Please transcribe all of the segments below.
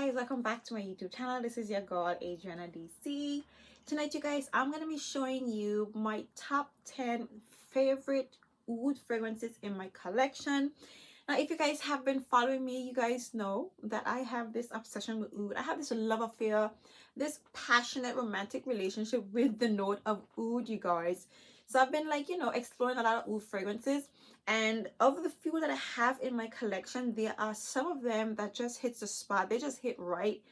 guys, welcome back to my YouTube channel. This is your girl Adriana DC. Tonight you guys, I'm going to be showing you my top 10 favorite oud fragrances in my collection. Now if you guys have been following me, you guys know that I have this obsession with oud. I have this love affair, this passionate romantic relationship with the note of oud, you guys. So I've been exploring a lot of oud fragrances, and of the few that I have in my collection, there are some of them that just hits the spot. They just hit right.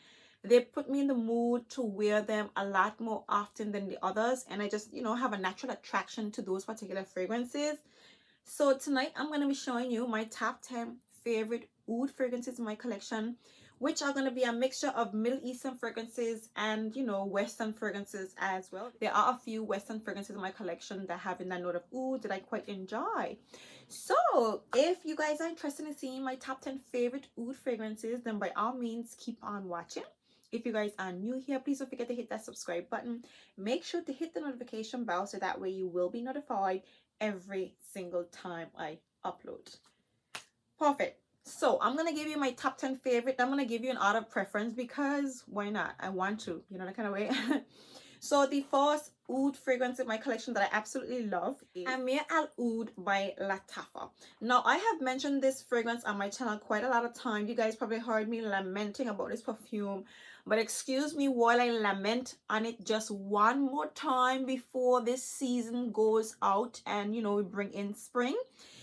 They put me in the mood to wear them a lot more often than the others, and I just have a natural attraction to those particular fragrances. So tonight I'm going to be showing you my top 10 favorite oud fragrances in my collection, which are going to be a mixture of Middle Eastern fragrances and Western fragrances as well. There are a few Western fragrances in my collection that have in that note of oud that I quite enjoy. So if you guys are interested in seeing my top 10 favorite oud fragrances, then by all means keep on watching. If you guys are new here, please don't forget to hit that subscribe button. Make sure to hit the notification bell so that way you will be notified every single time I upload. Perfect. So I'm gonna give you my top 10 favorite. I'm gonna give you an order of preference because why not? I want to, that kind of way. So the first oud fragrance in my collection that I absolutely love is AOUD by Lattafa. Now I have mentioned this fragrance on my channel quite a lot of times. You guys probably heard me lamenting about this perfume, but excuse me while I lament on it just one more time before this season goes out and we bring in spring.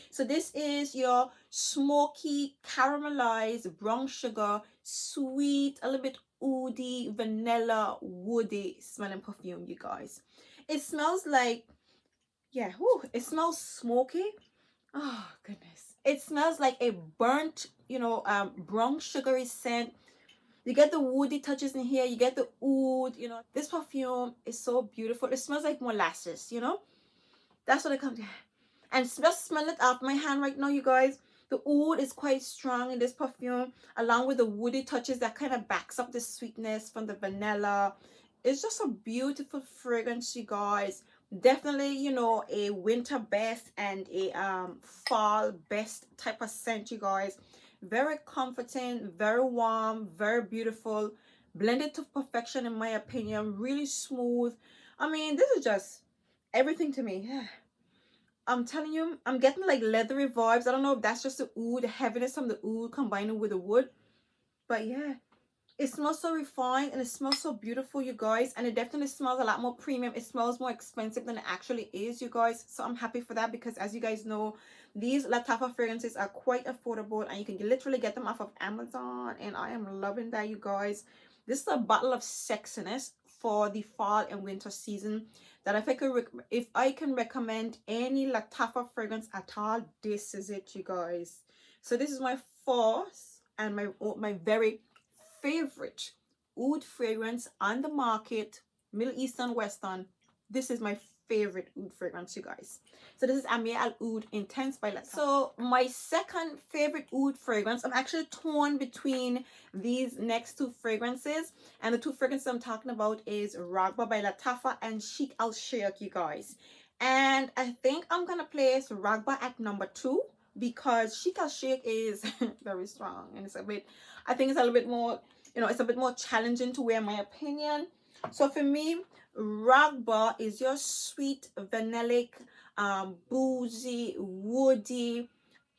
So this is your smoky, caramelized, brown sugar, sweet, a little bit oudy, vanilla, woody smelling perfume, you guys. It smells like, yeah, whew, it smells smoky. Oh, goodness. It smells like a burnt, brown sugary scent. You get the woody touches in here. You get the oud, This perfume is so beautiful. It smells like molasses, That's what it comes to. And just smell it off my hand right now, you guys. The oud is quite strong in this perfume, along with the woody touches that kind of backs up the sweetness from the vanilla. It's just a beautiful fragrance, you guys. Definitely, a winter best and a fall best type of scent, you guys. Very comforting, very warm, very beautiful, blended to perfection in my opinion. Really smooth. I mean, this is just everything to me. I'm telling you, I'm getting like leathery vibes. I don't know if that's just the oud, the heaviness from the oud combining with the wood. But yeah, it smells so refined and it smells so beautiful, you guys. And it definitely smells a lot more premium. It smells more expensive than it actually is, you guys. So I'm happy for that because as you guys know, these Lattafa fragrances are quite affordable and you can literally get them off of Amazon. And I am loving that, you guys. This is a bottle of sexiness for the fall and winter season. That if I can recommend any Lattafa fragrance at all, this is it, you guys. So this is my fourth and my very favorite oud fragrance on the market, Middle Eastern Western. This is my favorite oud fragrance, you guys. So this is AOUD Intense by Lattafa. So my second favorite oud fragrance, I'm actually torn between these next two fragrances, and the two fragrances I'm talking about is Ragba by Lattafa and Chic Al Sheikh, you guys. And I think I'm gonna place Ragba at number 2 because Chic Al Sheikh is very strong and I think it's a little bit more, it's a bit more challenging to wear in my opinion. So for me, Ragba is your sweet, vanillic, boozy, woody,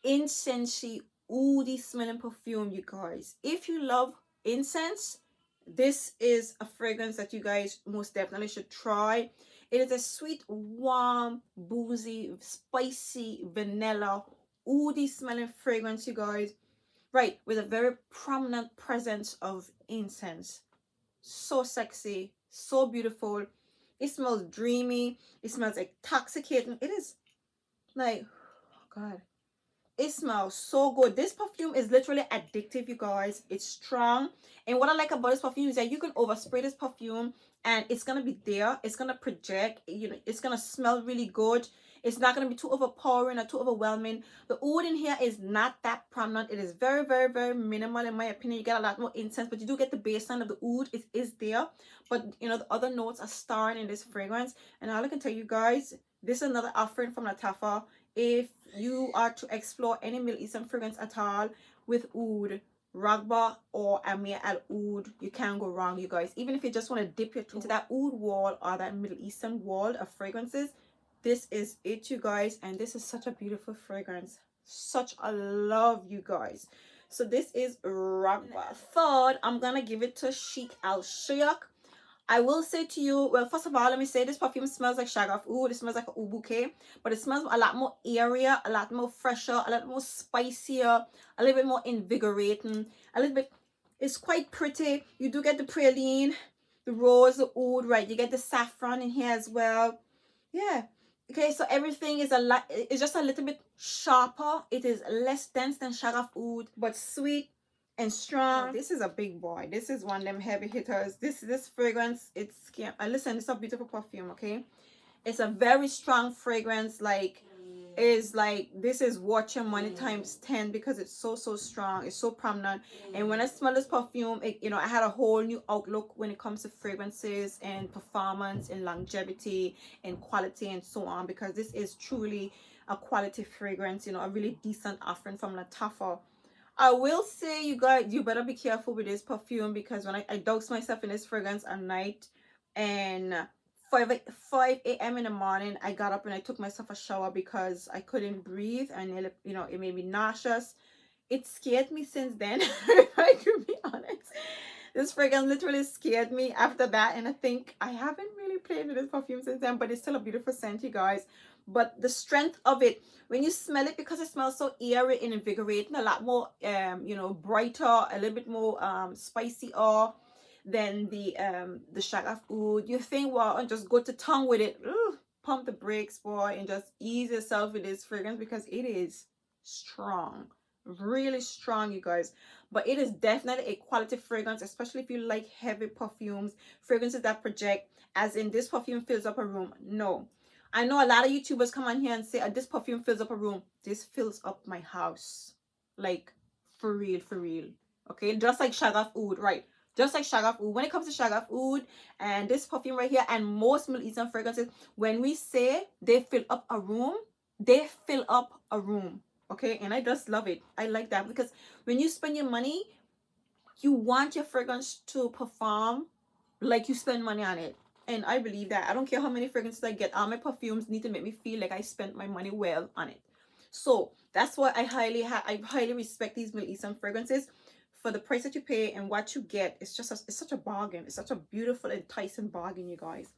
incensey, oudy smelling perfume, you guys. If you love incense, this is a fragrance that you guys most definitely should try. It is a sweet, warm, boozy, spicy, vanilla, oudy smelling fragrance, you guys. Right, with a very prominent presence of incense. So sexy, so beautiful. It smells dreamy. It smells intoxicating. It is like, oh God, it smells so good. This perfume is literally addictive, you guys. It's strong, and what I like about this perfume is that you can overspray this perfume and it's gonna be there. It's gonna project, it's gonna smell really good. It's not gonna be too overpowering or too overwhelming. The oud in here is not that prominent. It is very, very, very minimal in my opinion. You get a lot more incense, but you do get the baseline of the oud. It is there, but the other notes are starring in this fragrance. And all I can tell you guys, this is another offering from Lattafa. If you are to explore any Middle Eastern fragrance at all with oud, Ragba or Amir Al Oud, you can't go wrong, you guys. Even if you just want to dip it into that oud wall or that Middle Eastern wall of fragrances, this is it, you guys. And this is such a beautiful fragrance, such a love, you guys. So this is Ragba. Third, I'm gonna give it to Sheik Al Shayok. I will say to you, well, first of all, let me say this perfume smells like Shagaf Oud. It smells like a oud bouquet, but it smells a lot more airier, a lot more fresher, a lot more spicier, a little bit more invigorating, a little bit, it's quite pretty. You do get the praline, the rose, the oud, right? You get the saffron in here as well. Yeah. Okay, so everything is a lot, it's just a little bit sharper. It is less dense than Shagaf Oud, but sweet and strong. This is a big boy. This is one of them heavy hitters. This fragrance, it's listen, it's a beautiful perfume. Okay, it's a very strong fragrance. Like, is like, this is watch your money times 10 because it's so strong, it's so prominent. And when I smell this perfume, it, you know, I had a whole new outlook when it comes to fragrances and performance and longevity and quality and so on, because this is truly a quality fragrance, you know, a really decent offering from Lattafa. I will say, you guys, you better be careful with this perfume, because when I douse myself in this fragrance at night, and 5 a.m. in the morning, I got up and I took myself a shower because I couldn't breathe, and it, you know, it made me nauseous. It scared me since then, if I could be honest. This fragrance literally scared me after that, and I think I haven't really played with this perfume since then, but it's still a beautiful scent, you guys. But the strength of it, when you smell it, because it smells so airy and invigorating, a lot more you know, brighter, a little bit more spicier than the Shagaf Oud. You think, well, and just go to town with it. Ooh, pump the brakes, boy, and just ease yourself with this fragrance, because it is strong, really strong, you guys. But it is definitely a quality fragrance, especially if you like heavy perfumes, fragrances that project, as in this perfume fills up a room. No, I know a lot of YouTubers come on here and say, this perfume fills up a room. This fills up my house. Like, for real, for real. Okay, just like Shagaf Oud, right? Just like Shagaf Oud. When it comes to Shagaf Oud and this perfume right here, and most Middle Eastern fragrances, when we say they fill up a room, they fill up a room. Okay, and I just love it. I like that, because when you spend your money, you want your fragrance to perform like you spend money on it. And I believe that. I don't care how many fragrances I get. All my perfumes need to make me feel like I spent my money well on it. So that's why I highly respect these Middle Eastern fragrances. For the price that you pay and what you get, it's just it's such a bargain. It's such a beautiful, enticing bargain, you guys.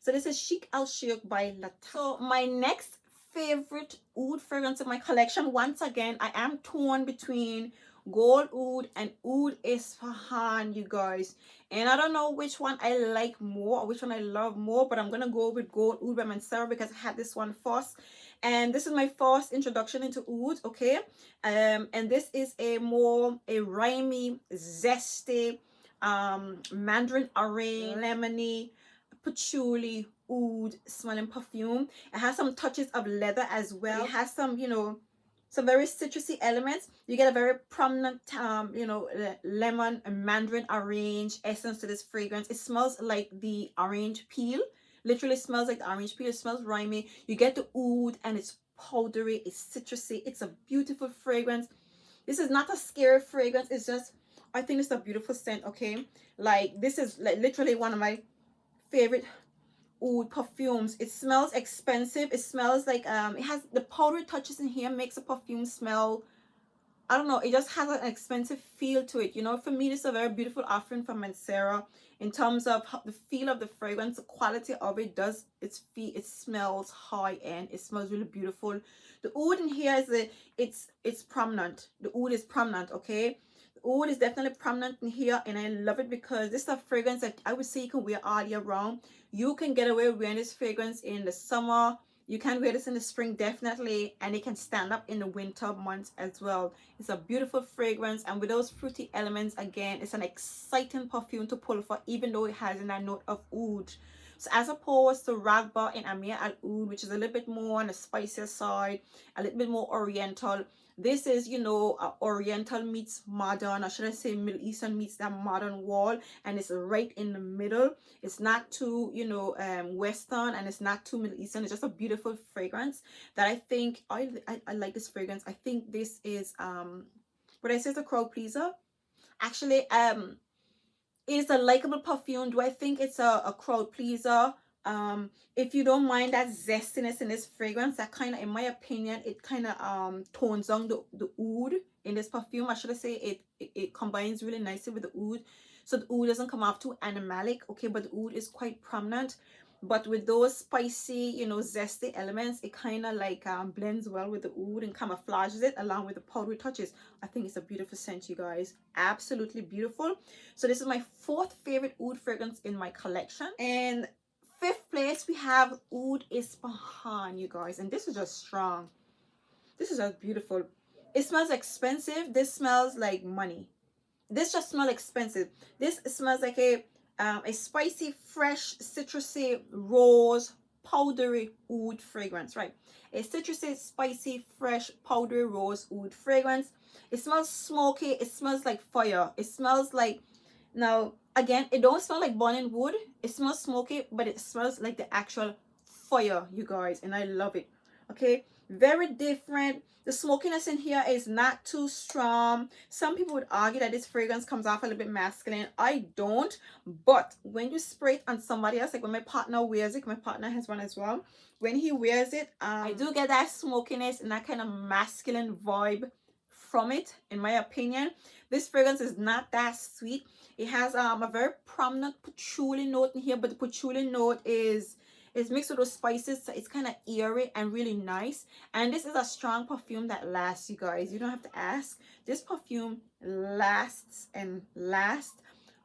So this is Sheik Al Shayok by Lattafa. So my next favorite oud fragrance in my collection, once again, I am torn between Gold Oud and Oud Isfahan, you guys. And I don't know which one I like more or which one I love more, but I'm gonna go with Gold Oud by Mansera because I had this one first, and this is my first introduction into oud. Okay, and this is a rhymy, zesty, mandarin orange, lemony, patchouli oud smelling perfume. It has some touches of leather as well. It has some, you know, some very citrusy elements. You get a very prominent you know, lemon and mandarin orange essence to this fragrance. It smells like the orange peel. Literally smells like the orange peel. It smells rhymy. You get the oud, and it's powdery, it's citrusy. It's a beautiful fragrance. This is not a scary fragrance. It's just, I think it's a beautiful scent. Okay, like, this is like literally one of my favorite oud perfumes. It smells expensive. It smells like it has the powdery touches in here, makes a perfume smell, I don't know, it just has an expensive feel to it. You know, for me, this is a very beautiful offering from Mansera in terms of the feel of the fragrance, the quality of it. Does its feel, it smells high end, it smells really beautiful. The oud in here is it's prominent. The oud is prominent. Okay, the oud is definitely prominent in here, and I love it because this is a fragrance that I would say you can wear all year round. You can get away with wearing this fragrance in the summer. You can wear this in the spring, definitely, and it can stand up in the winter months as well. It's a beautiful fragrance, and with those fruity elements, again, it's an exciting perfume to pull for, even though it has in that note of oud. So as opposed to Ragba and Amir Al Oud, which is a little bit more on the spicier side, a little bit more oriental, this is, you know, oriental meets modern, or should I say Middle Eastern meets that modern wall, and it's right in the middle. It's not too, you know, Western, and it's not too Middle Eastern. It's just a beautiful fragrance that I think I like this fragrance. I think this is what I say is a crowd pleaser. Actually, it is a likable perfume. Do I think it's a crowd pleaser? If you don't mind that zestiness in this fragrance, that kind of, in my opinion, it kind of tones down the oud in this perfume. I should say it combines really nicely with the oud, so the oud doesn't come off too animalic, okay, but the oud is quite prominent. But with those spicy, you know, zesty elements, it kind of like blends well with the oud and camouflages it along with the powdery touches. I think it's a beautiful scent, you guys. Absolutely beautiful. So this is my fourth favorite oud fragrance in my collection. And fifth place, we have Oud Ispahan, you guys. And this is just strong. This is just beautiful. It smells expensive. This smells like money. This just smells expensive. This smells like a spicy, fresh, citrusy, rose, powdery oud fragrance, right? A citrusy, spicy, fresh, powdery rose oud fragrance. It smells smoky. It smells like fire. It smells like, now again, it don't smell like burning wood. It smells smoky, but it smells like the actual fire, you guys, and I love it. Okay, very different. The smokiness in here is not too strong. Some people would argue that this fragrance comes off a little bit masculine. I don't, but when you spray it on somebody else, like when my partner wears it, my partner has one as well, when he wears it, I do get that smokiness and that kind of masculine vibe from it, in my opinion. This fragrance is not that sweet. It has a very prominent patchouli note in here, but the patchouli note is mixed with those spices, so it's kind of airy and really nice. And this is a strong perfume that lasts, you guys. You don't have to ask. This perfume lasts and lasts.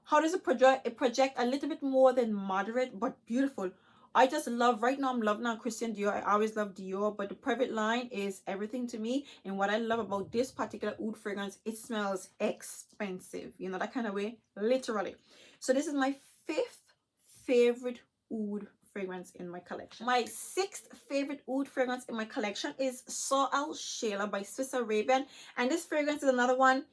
How does it project? It projects a little bit more than moderate, but beautiful. I just love, right now I'm loving on Christian Dior. I always love Dior, but the private line is everything to me. And what I love about this particular oud fragrance, it smells expensive, you know, that kind of way, literally. So this is my fifth favorite oud fragrance in my collection. My sixth favorite oud fragrance in my collection is SHEILA by Swiss Arabian, and this fragrance is another one.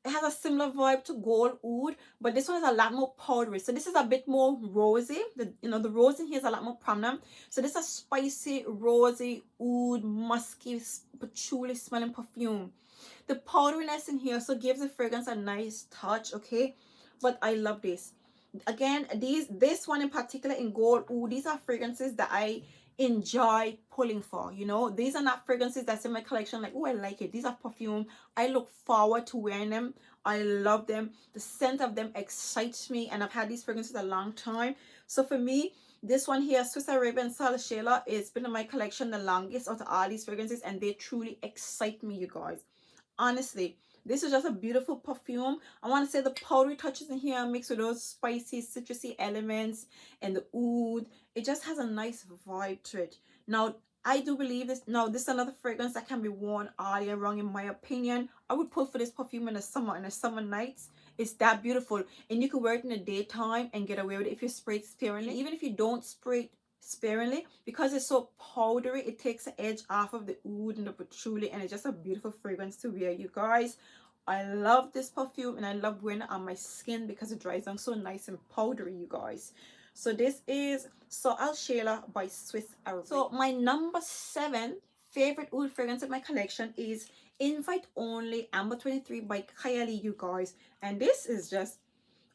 It has a similar vibe to Gold Oud, but this one is a lot more powdery. So this is a bit more rosy. The rose in here is a lot more prominent. So this is a spicy, rosy, oud, musky, patchouli smelling perfume. The powderiness in here so gives the fragrance a nice touch, okay? But I love this. Again, this one in particular in Gold Oud, these are fragrances that I enjoy pulling for, you know. These are not fragrances that's in my collection like, oh, I like it. These are perfume I look forward to wearing them. I love them. The scent of them excites me, and I've had these fragrances a long time. So for me, this one here, Swiss Arabian SHEILA, it's been in my collection the longest out of all these fragrances, and they truly excite me, you guys. Honestly, this is just a beautiful perfume. I want to say the powdery touches in here mixed with those spicy, citrusy elements and the oud. It just has a nice vibe to it. Now, I do believe this. Now, this is another fragrance that can be worn all year round, in my opinion. I would pull for this perfume in the summer nights. It's that beautiful. And you can wear it in the daytime and get away with it if you spray it sparingly. Even if you don't spray it sparingly, because it's so powdery, it takes the edge off of the oud and the patchouli, and it's just a beautiful fragrance to wear, you guys. I love this perfume, and I love wearing it on my skin because it dries down so nice and powdery, you guys. So this is SHEILA by Swiss Arabian. So my number 7 favorite oud fragrance in my collection is Invite Only Amber 23 by Kylie, you guys. And this is just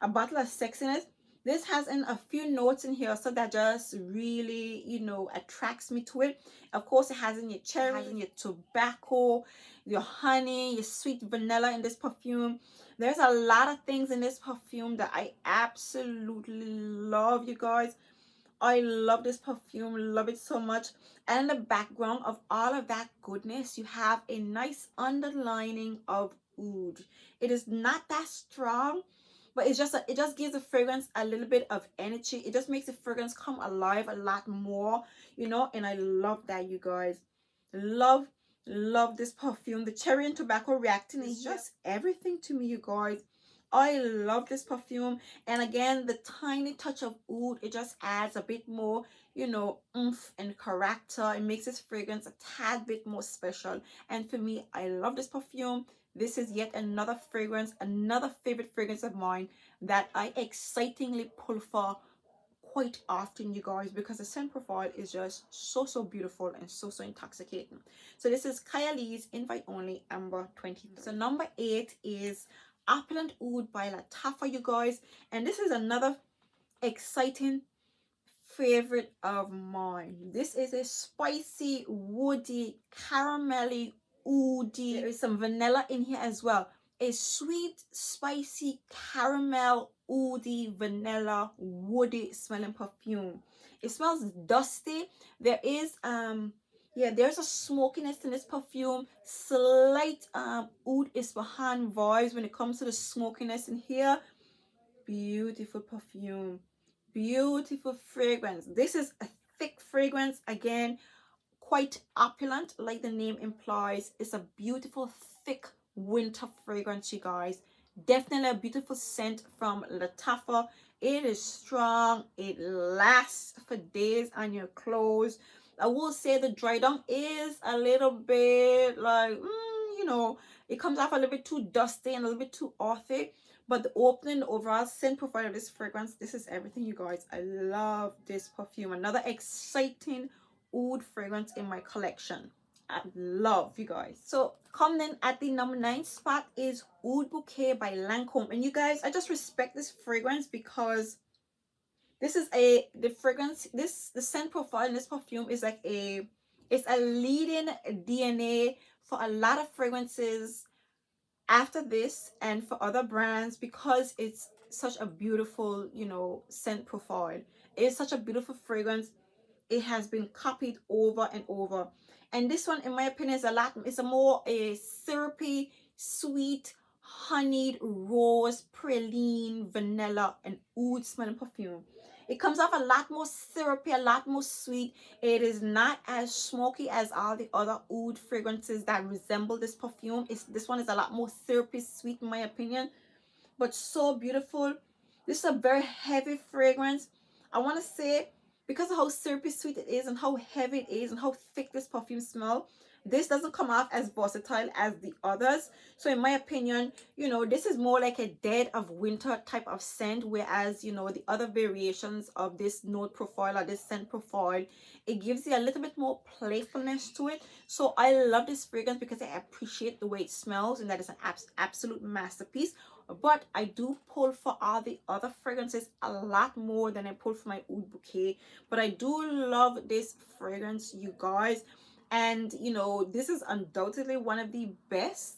a bottle of sexiness. This has a few notes in here, so that just really, you know, attracts me to it. Of course, it has in your cherry, it has in your tobacco, your honey, your sweet vanilla in this perfume. There's a lot of things in this perfume that I absolutely love, you guys. I love this perfume, love it so much. And in the background of all of that goodness, you have a nice underlining of oud. It is not that strong, but it just gives the fragrance a little bit of energy. It just makes the fragrance come alive a lot more, you know. And I love that, you guys. Love this perfume. The cherry and tobacco reacting is just everything to me, you guys. I love this perfume. And again, the tiny touch of oud, it just adds a bit more, you know, oomph and character. It makes this fragrance a tad bit more special. And for me, I love this perfume. This is yet another fragrance, another favorite fragrance of mine that I excitingly pull for quite often, you guys, because the scent profile is just so beautiful and so intoxicating. So this is Kylie's Invite Only Amber 23. So number 8 is Opulent Oud by Lattafa, you guys. And this is another exciting favorite of mine. This is a spicy, woody, caramelly, oody. There is some vanilla in here as well. A sweet, spicy, caramel, oody, vanilla, woody smelling perfume. It smells dusty. There is yeah, there's a smokiness in this perfume. Slight oud Isfahan vibes when it comes to the smokiness in here. Beautiful perfume, beautiful fragrance. This is a thick fragrance, again, quite opulent like the name implies. It's a beautiful thick winter fragrance, you guys. Definitely a beautiful scent from Lattafa. It is strong, it lasts for days on your clothes. I will say the dry down is a little bit like you know, it comes off a little bit too dusty and a little bit too earthy. But the opening, the overall scent profile of this fragrance, this is everything, you guys. I love this perfume. Another exciting oud fragrance in my collection. I love, you guys. So coming in at the number 9 spot is Oud Bouquet by Lancome. And you guys, I just respect this fragrance because this is the fragrance, the scent profile in this perfume is like it's a leading DNA for a lot of fragrances after this and for other brands, because it's such a beautiful, you know, scent profile. It's such a beautiful fragrance. It has been copied over and over, and this one, in my opinion, is it's a more a syrupy, sweet, honeyed, rose, praline, vanilla, and oud smelling perfume. It comes off a lot more syrupy, a lot more sweet. It is not as smoky as all the other oud fragrances that resemble this perfume. This one is a lot more syrupy, sweet, in my opinion, but so beautiful. This is a very heavy fragrance. I want to say, because of how syrupy sweet it is and how heavy it is and how thick this perfume smells, this doesn't come off as versatile as the others. So in my opinion, you know, this is more like a dead of winter type of scent, whereas, you know, the other variations of this note profile or this scent profile, it gives you a little bit more playfulness to it. So I love this fragrance because I appreciate the way it smells, and that is an absolute masterpiece. But I do pull for all the other fragrances a lot more than I pull for my Oud Bouquet. But I do love this fragrance, you guys. And you know, this is undoubtedly one of the best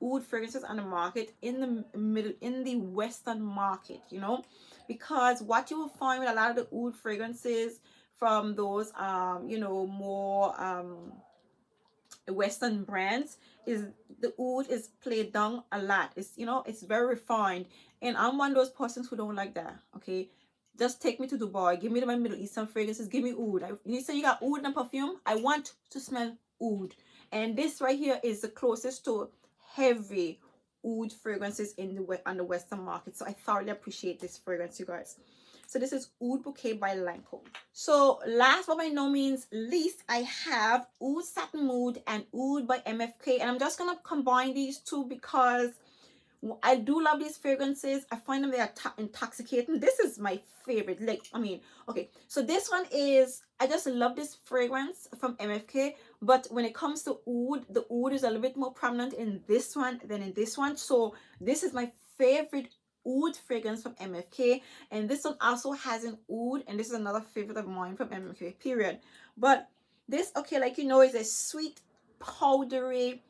oud fragrances on the market in the Western market, you know, because what you will find with a lot of the oud fragrances from those you know, more Western brands is the oud is played down a lot. It's, you know, it's very refined, and I'm one of those persons who don't like that. Okay, just take me to Dubai, give me my Middle Eastern fragrances, give me oud. You say you got oud and perfume, I want to smell oud. And this right here is the closest to heavy oud fragrances in on the Western market. So I thoroughly appreciate this fragrance, you guys. So this is Oud Bouquet by Lancome. So last but by no means least, I have Oud Satin Mood and Oud by MFK. And I'm just going to combine these two because I do love these fragrances. I find them, they are intoxicating. This is my favorite. Like, I mean, okay. So this one is, I just love this fragrance from MFK. But when it comes to oud, the oud is a little bit more prominent in this one than in this one. So this is my favorite oud fragrance from MFK. And this one also has an oud. And this is another favorite of mine from MFK, period. But this, okay, like, you know, is a sweet, powdery,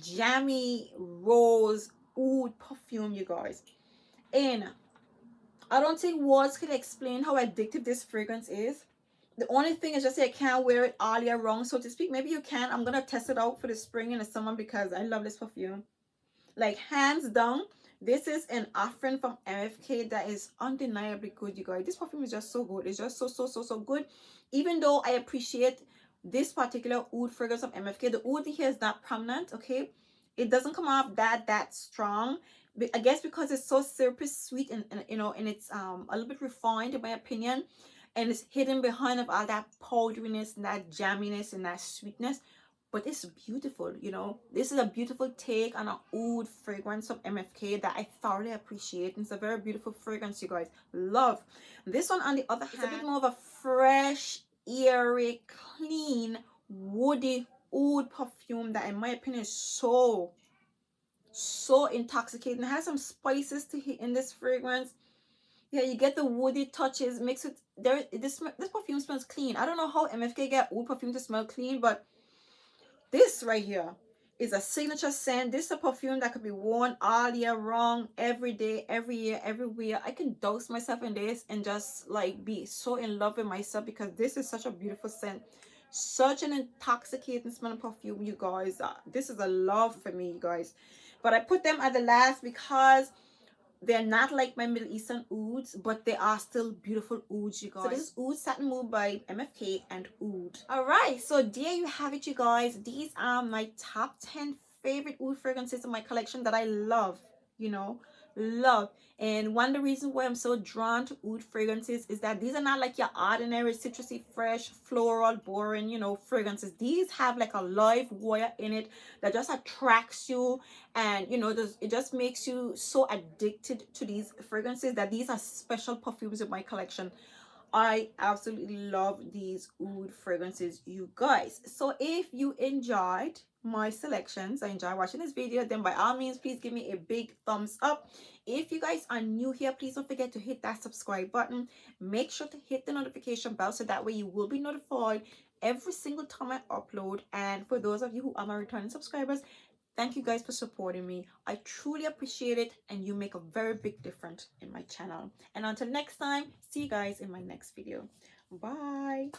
jammy rose oud perfume, you guys. And I don't think words can explain how addictive this fragrance is. The only thing is just I can't wear it all year round, so to speak. Maybe you can. I'm gonna test it out for the spring and the summer because I love this perfume. Like, hands down, this is an offering from MFK that is undeniably good, you guys. This perfume is just so good. It's just so good. Even though I appreciate this particular oud fragrance from MFK, the oud here is not prominent, okay? It doesn't come off that strong. But I guess because it's so syrupy sweet and you know, and it's a little bit refined in my opinion, and it's hidden behind of all that powderiness and that jamminess and that sweetness. But it's beautiful, you know. This is a beautiful take on an oud fragrance from MFK that I thoroughly appreciate. And it's a very beautiful fragrance, you guys. Love. This one, on the other hand, it's a bit more of a fresh, airy, clean, woody oud perfume that in my opinion is so so intoxicating. It has some spices to hit in this fragrance. Yeah, you get the woody touches mixed with there. This perfume smells clean. I don't know how MFK get oud perfume to smell clean, but this right here is a signature scent. This is a perfume that could be worn all year round, every day, every year, everywhere. I can douse myself in this and just like be so in love with myself because this is such a beautiful scent. Such an intoxicating smelling perfume, you guys. This is a love for me, you guys. But I put them at the last because they're not like my Middle Eastern ouds, but they are still beautiful ouds, you guys. So this is Oud Satin Mood by MFK and Oud. Alright, so there you have it, you guys. These are my top 10 favorite oud fragrances in my collection that I love, you know, love. And one of the reasons why I'm so drawn to oud fragrances is that these are not like your ordinary citrusy, fresh, floral, boring, you know, fragrances. These have like a live wire in it that just attracts you, and you know, it just makes you so addicted to these fragrances that these are special perfumes in my collection. I absolutely love these oud fragrances, you guys. So if you enjoyed my selections, I enjoy watching this video, then by all means please give me a big thumbs up. If you guys are new here, please don't forget to hit that subscribe button. Make sure to hit the notification bell so that way you will be notified every single time I upload. And for those of you who are my returning subscribers, thank you guys for supporting me. I truly appreciate it, and you make a very big difference in my channel. And until next time, see you guys in my next video. Bye.